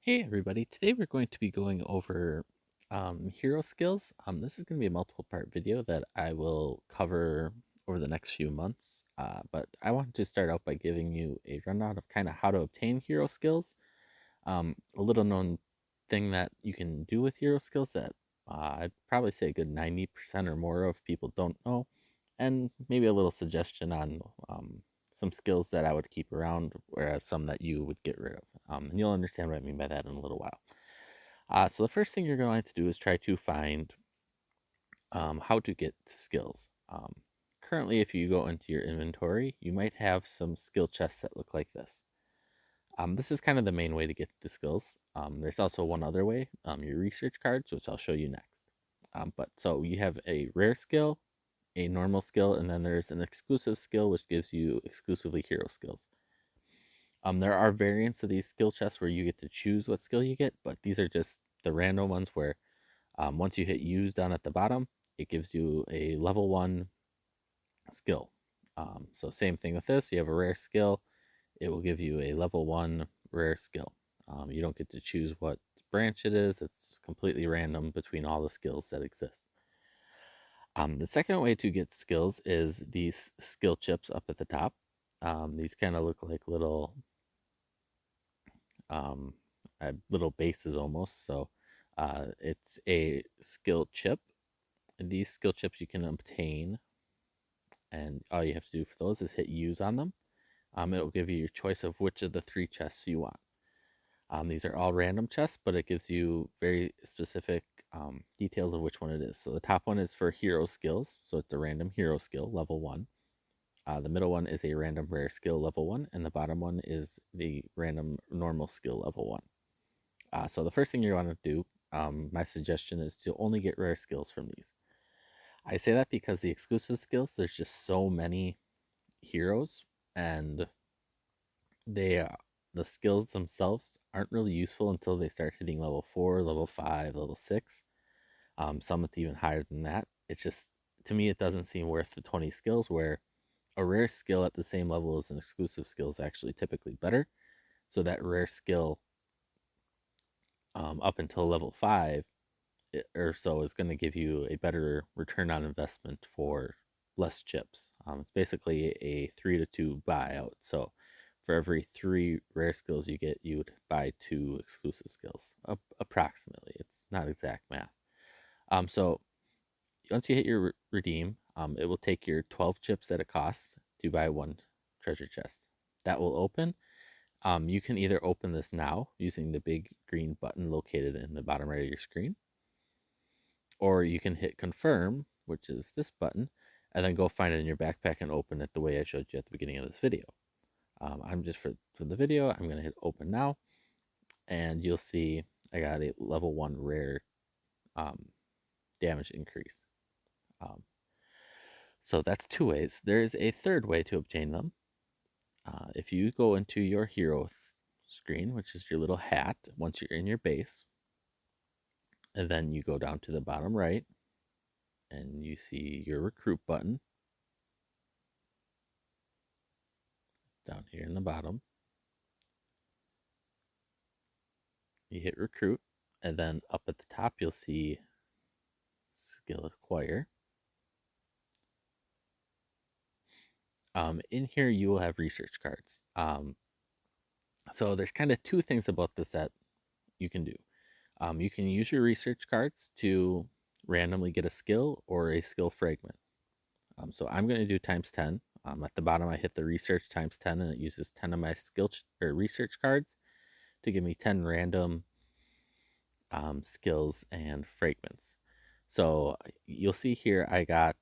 Hey everybody, today we're going to be going over hero skills. This is going to be a multiple part video that I will cover over the next few months. But I wanted to start out by giving you a rundown of kind of how to obtain hero skills. A little known thing that you can do with hero skills that I'd probably say a good 90% or more of people don't know, and maybe a little suggestion on some skills that I would keep around, whereas some that you would get rid of. And you'll understand what I mean by that in a little while. So the first thing you're going to do is try to find how to get skills. Currently, if you go into your inventory, you might have some skill chests that look like this. This is kind of the main way to get the skills. There's also one other way, your research cards, which I'll show you next. But so you have a rare skill, a normal skill, and then there's an exclusive skill which gives you exclusively hero skills. There are variants of these skill chests where you get to choose what skill you get, but these are just the random ones where once you hit use down at the bottom, it gives you a level 1 skill. So same thing with this, you have a rare skill, it will give you a level 1 rare skill. You don't get to choose what branch it is, it's completely random between all the skills that exist. The second way to get skills is these skill chips up at the top. These kind of look like um, little bases almost. So it's a skill chip. And these skill chips you can obtain, and all you have to do for those is hit use on them. It'll give you your choice of which of the three chests you want. These are all random chests, but it gives you very specific details of which one it is. So the top one is for hero skills, so it's a random hero skill, level 1. The middle one is a random rare skill, level 1, and the bottom one is the random normal skill, level 1. So the first thing you want to do, my suggestion is to only get rare skills from these. I say that because the exclusive skills, there's just so many heroes, and they the skills themselves aren't really useful until they start hitting level 4, level 5, level 6. Some it's even higher than that. It's just, to me, it doesn't seem worth the 20 skills, where a rare skill at the same level as an exclusive skill is actually typically better. So that rare skill up until level 5 or so is going to give you a better return on investment for less chips. It's basically a 3 to 2 buyout. So for every 3 rare skills you get, you would buy 2 exclusive skills, approximately. It's not exact math. So once you hit your redeem, it will take your 12 chips that it costs to buy 1 treasure chest. That will open. You can either open this now using the big green button located in the bottom right of your screen, or you can hit confirm, which is this button, and then go find it in your backpack and open it the way I showed you at the beginning of this video. I'm just for the video, I'm going to hit open now, and you'll see I got a level 1 rare um, damage increase. Um, so that's 2 ways. There's a third way to obtain them. If you go into your hero screen, which is your little hat, once you're in your base, and then you go down to the bottom right, and you see your recruit button down here in the bottom. You hit recruit, and then up at the top you'll see skill acquire. In here you will have research cards. So there's kind of 2 things about this that you can do. You can use your research cards to randomly get a skill or a skill fragment. So I'm going to do times 10. At the bottom I hit the research times 10, and it uses 10 of my skill or research cards to give me 10 random skills and fragments. So you'll see here I got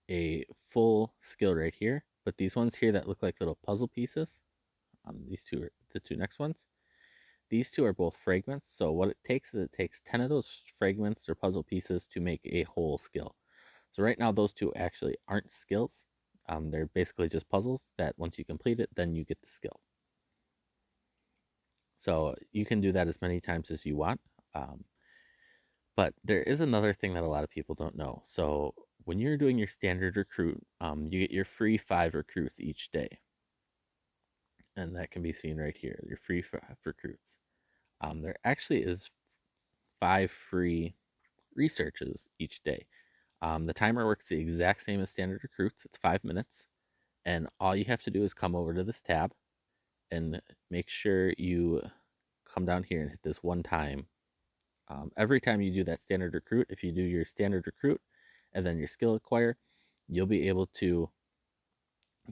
a full skill right here, but these ones here that look like little puzzle pieces, these two are the 2 next ones. These 2 are both fragments. So what it takes is it takes 10 of those fragments or puzzle pieces to make a whole skill. So right now those 2 actually aren't skills. They're basically just puzzles that once you complete it, then you get the skill. So you can do that as many times as you want. But there is another thing that a lot of people don't know. So when you're doing your standard recruit, you get your free 5 recruits each day. and that can be seen right here. Your free recruits. There actually is 5 free researches each day. The timer works the exact same as standard recruits. It's 5 minutes, and all you have to do is come over to this tab and make sure you come down here and hit this one time. Every time you do that standard recruit, if you do your standard recruit and then your skill acquire, you'll be able to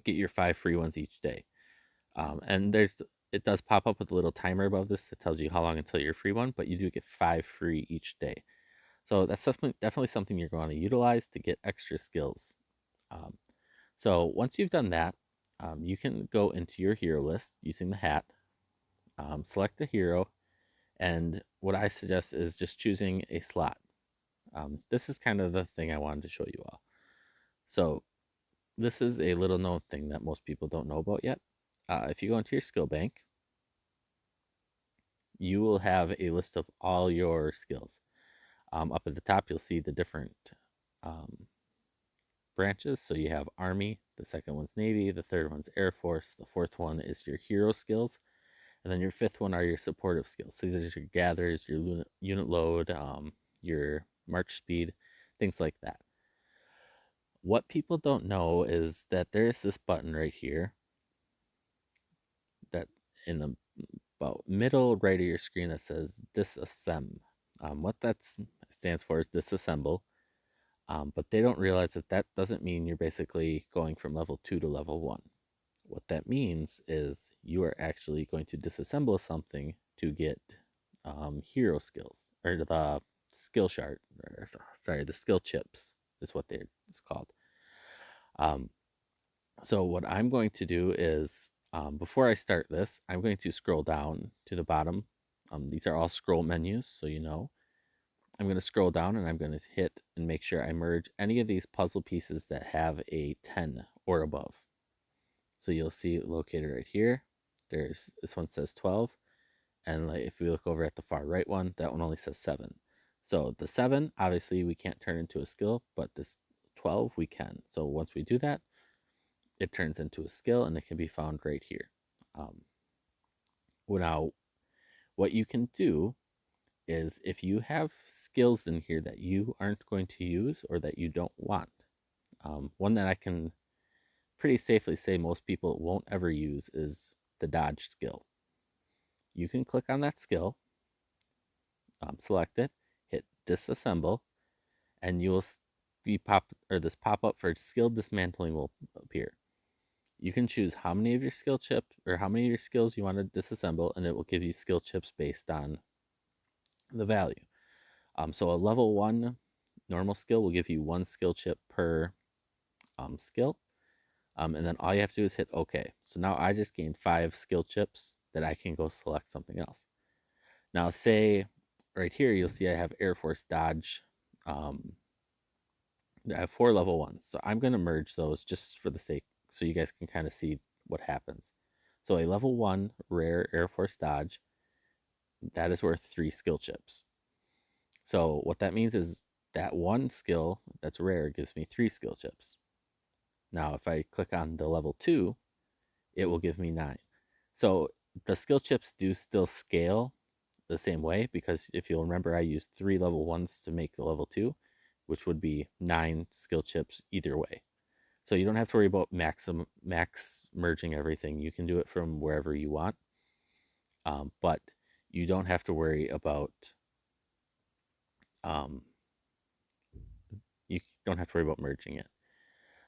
get your 5 free ones each day. And it does pop up with a little timer above this that tells you how long until your free one, but you do get 5 free each day. So that's definitely something you're going to utilize to get extra skills. Um, so once you've done that, you can go into your hero list using the hat, select a hero, and what I suggest is just choosing a slot. This is kind of the thing I wanted to show you all. So this is a little known thing that most people don't know about yet. If you go into your skill bank, you will have a list of all your skills. Up at the top, you'll see the different um, branches. So you have Army, the second one's Navy, the third one's Air Force, the fourth one is your hero skills, and then your fifth one are your supportive skills. So these are your gathers, your unit load, your march speed, things like that. What people don't know is that there is this button right here that in the about middle right of your screen that says Disassemble. What that stands for is disassemble, but they don't realize that that doesn't mean you're basically going from level 2 to level 1. What that means is you are actually going to disassemble something to get hero skills, or the skill shard, or, sorry, the skill chips is what it's called. Um, so what I'm going to do is, before I start this, I'm going to scroll down to the bottom. These are all scroll menus, so you know. I'm going to scroll down and I'm going to hit and make sure I merge any of these puzzle pieces that have a 10 or above. So you'll see it located right here. This one says 12, and like if we look over at the far right one, that one only says 7. So the 7, obviously we can't turn into a skill, but this 12 we can. So once we do that, it turns into a skill, and it can be found right here. Now, what you can do is if you have skills in here that you aren't going to use or that you don't want, one that I can pretty safely say most people won't ever use is the dodge skill. You can click on that skill, select it, hit disassemble, and you will be this pop up for skill dismantling will appear. You can choose how many of your skill chips or how many of your skills you want to disassemble, and it will give you skill chips based on the value. So a level 1 normal skill will give you 1 skill chip per skill. And then all you have to do is hit OK. So now I just gained 5 skill chips that I can go select something else. Now, say right here, you'll see I have Air Force Dodge. I have 4 level 1s. So I'm going to merge those just for the sake so you guys can kind of see what happens. So a level 1 rare Air Force Dodge, that is worth 3 skill chips. So what that means is that one skill that's rare gives me 3 skill chips. Now, if I click on the level 2, it will give me 9. So the skill chips do still scale the same way, because if you'll remember, I used 3 level 1s to make the level 2, which would be 9 skill chips either way. So you don't have to worry about max merging everything. You can do it from wherever you want, but you don't have to worry about um, you don't have to worry about merging it.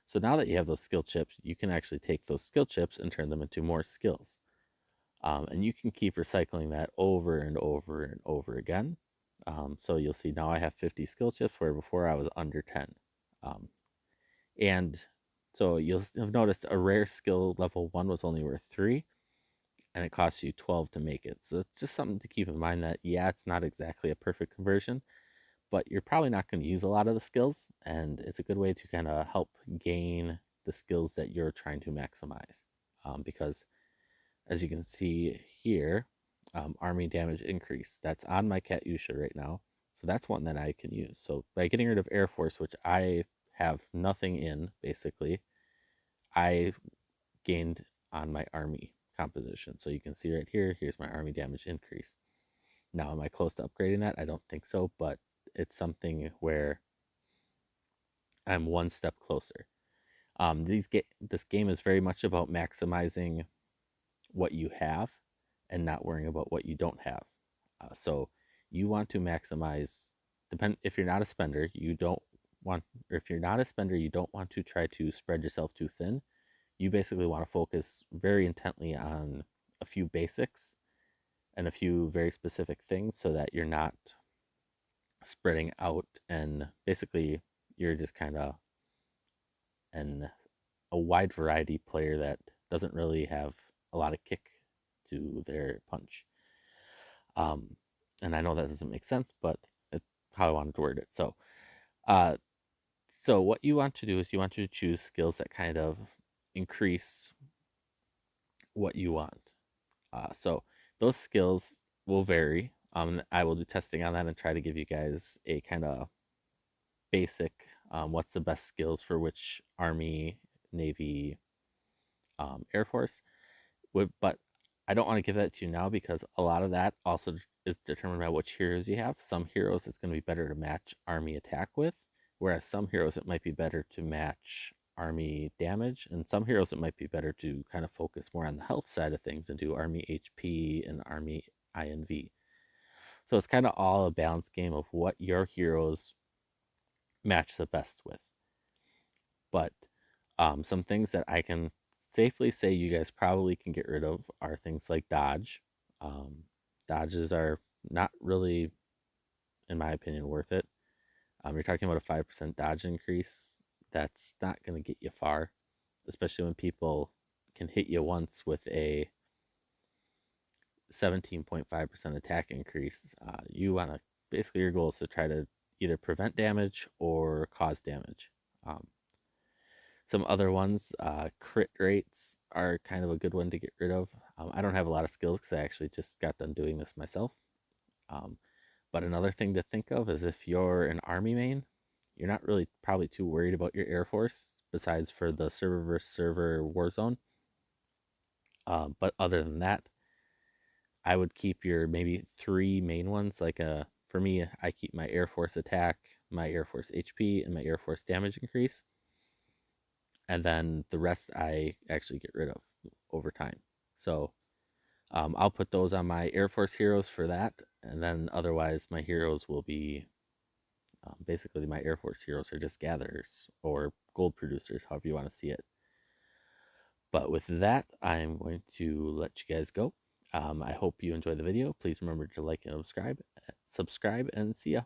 So now that you have those skill chips, you can actually take those skill chips and turn them into more skills. And you can keep recycling that over and over and over again. So you'll see now I have 50 skill chips where before I was under 10. And so you'll have noticed a rare skill level 1 was only worth 3, and it costs you 12 to make it. So it's just something to keep in mind that, yeah, it's not exactly a perfect conversion, but you're probably not going to use a lot of the skills, and it's a good way to kind of help gain the skills that you're trying to maximize. Because as you can see here, army damage increase, that's on my Katyusha right now. So that's one that I can use. So by getting rid of Air Force, which I have nothing in, basically, I gained on my army composition. So you can see right here, here's my army damage increase. Now, am I close to upgrading that? I don't think so, but it's something where I'm one step closer. This game is very much about maximizing what you have and not worrying about what you don't have. So you want to maximize. If you're not a spender, you don't want, or if you're not a spender, you don't want to try to spread yourself too thin. You basically want to focus very intently on a few basics and a few very specific things so that you're not spreading out and basically you're just kind of an a wide variety player that doesn't really have a lot of kick to their punch. Um, and I know that doesn't make sense, but it's how I wanted to word it. Uh, so what you want to do is you want to choose skills that kind of increase what you want. So those skills will vary. I will do testing on that and try to give you guys a kind of basic what's the best skills for which Army, Navy, Air Force. But I don't want to give that to you now because a lot of that also is determined by which heroes you have. Some heroes it's going to be better to match Army attack with, whereas some heroes it might be better to match Army damage, and some heroes it might be better to kind of focus more on the health side of things and do Army HP and Army INV. So it's kind of all a balanced game of what your heroes match the best with. But some things that I can safely say you guys probably can get rid of are things like dodge. Um, Dodges are not really, in my opinion, worth it. You're talking about a 5% dodge increase. That's not going to get you far, especially when people can hit you once with a 17.5% attack increase. You want to, basically, your goal is to try to either prevent damage or cause damage. Um, Some other ones, crit rates are kind of a good one to get rid of. I don't have a lot of skills because I actually just got done doing this myself. Um, but another thing to think of is if you're an army main, you're not really probably too worried about your air force, besides for the server versus server war zone. But other than that, I would keep your maybe three main ones. For me, I keep my air force attack, my air force HP, and my air force damage increase, and then the rest I actually get rid of over time. So I'll put those on my Air Force heroes for that, and then otherwise my heroes will be basically my Air Force heroes are just gatherers or gold producers, however you want to see it. But with that, I'm going to let you guys go. I hope you enjoy the video. Please remember to like and subscribe, and see ya.